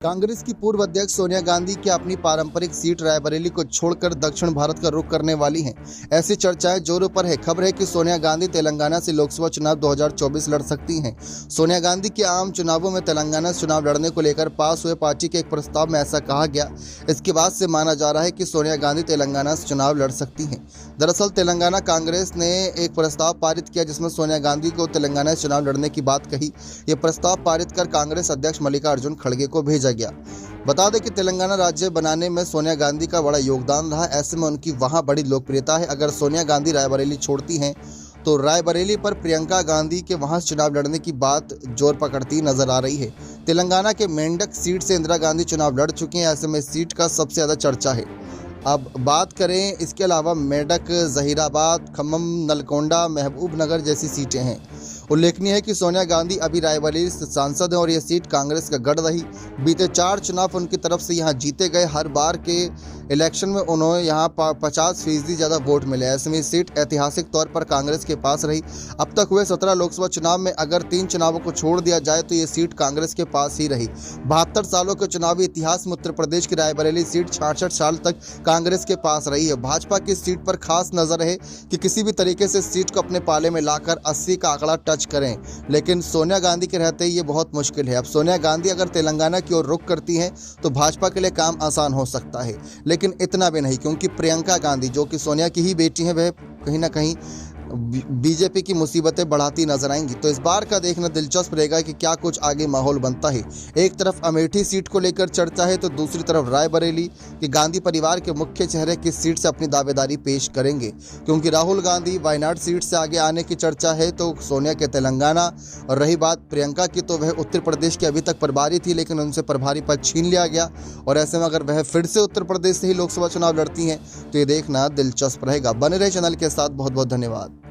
कांग्रेस की पूर्व अध्यक्ष सोनिया गांधी की अपनी पारंपरिक सीट रायबरेली को छोड़कर दक्षिण भारत का रुख करने वाली हैं। ऐसी चर्चाएं जोरों पर है। खबर है कि सोनिया गांधी तेलंगाना से लोकसभा चुनाव 2024 लड़ सकती हैं। सोनिया गांधी के आम चुनावों में तेलंगाना से चुनाव लड़ने को लेकर पास हुए पार्टी के एक प्रस्ताव में ऐसा कहा गया। इसके बाद से माना जा रहा है कि सोनिया गांधी तेलंगाना से चुनाव लड़ सकती हैं। दरअसल तेलंगाना कांग्रेस ने एक प्रस्ताव पारित किया जिसमें सोनिया गांधी को तेलंगाना से चुनाव लड़ने की बात कही। ये प्रस्ताव पारित कर कांग्रेस अध्यक्ष मल्लिकार्जुन खड़गे को भेजा गया। बता दें कि तेलंगाना राज्य बनाने में सोनिया गांधी का बड़ा योगदान रहा। ऐसे में उनकी वहां बड़ी लोकप्रियता है। अगर सोनिया गांधी रायबरेली छोड़ती हैं तो रायबरेली पर प्रियंका गांधी के वहां चुनाव लड़ने की बात जोर पकड़ती नजर आ रही है। तेलंगाना के मेंढक सीट से इंदिरा गांधी चुनाव लड़ चुकी हैं। ऐसे में सीट का सबसे ज्यादा चर्चा है। अब बात करें इसके अलावा मेडक, जहीराबाद, खम्मम, नलगोंडा, महबूबनगर जैसी सीटें हैं। उल्लेखनीय है कि सोनिया गांधी अभी रायबरेली से सांसद हैं और यह सीट कांग्रेस का गढ़ रही। बीते 4 चुनाव उनकी तरफ से यहां जीते गए। हर बार के इलेक्शन में उन्हें यहां 50% ज़्यादा वोट मिले। ऐसे में सीट ऐतिहासिक तौर पर कांग्रेस के पास रही। अब तक हुए 17 लोकसभा चुनाव में अगर 3 चुनावों को छोड़ दिया जाए तो ये सीट कांग्रेस के पास ही रही। 72 सालों के चुनावी इतिहास में उत्तर प्रदेश की रायबरेली सीट 66 साल तक कांग्रेस के पास रही है। भाजपा की सीट पर खास नजर है कि किसी भी तरीके से सीट को अपने पाले में लाकर 80 का आंकड़ा टच करें, लेकिन सोनिया गांधी के रहते ही ये बहुत मुश्किल है। अब सोनिया गांधी अगर तेलंगाना की ओर रुख करती हैं तो भाजपा के लिए काम आसान हो सकता है, लेकिन इतना भी नहीं, क्योंकि प्रियंका गांधी जो कि सोनिया की ही बेटी हैं वह कहीं ना कहीं बीजेपी की मुसीबतें बढ़ाती नजर आएंगी। तो इस बार का देखना दिलचस्प रहेगा कि क्या कुछ आगे माहौल बनता है। एक तरफ अमेठी सीट को लेकर चर्चा है तो दूसरी तरफ रायबरेली कि गांधी परिवार के मुख्य चेहरे किस सीट से अपनी दावेदारी पेश करेंगे, क्योंकि राहुल गांधी वायनाड सीट से आगे आने की चर्चा है तो सोनिया के तेलंगाना, और रही बात प्रियंका की तो वह उत्तर प्रदेश की अभी तक प्रभारी थी लेकिन उनसे प्रभारी पद छीन लिया गया। और ऐसे में अगर वह फिर से उत्तर प्रदेश से ही लोकसभा चुनाव लड़ती हैं तो ये देखना दिलचस्प रहेगा। बने रहे चैनल के साथ। बहुत बहुत धन्यवाद।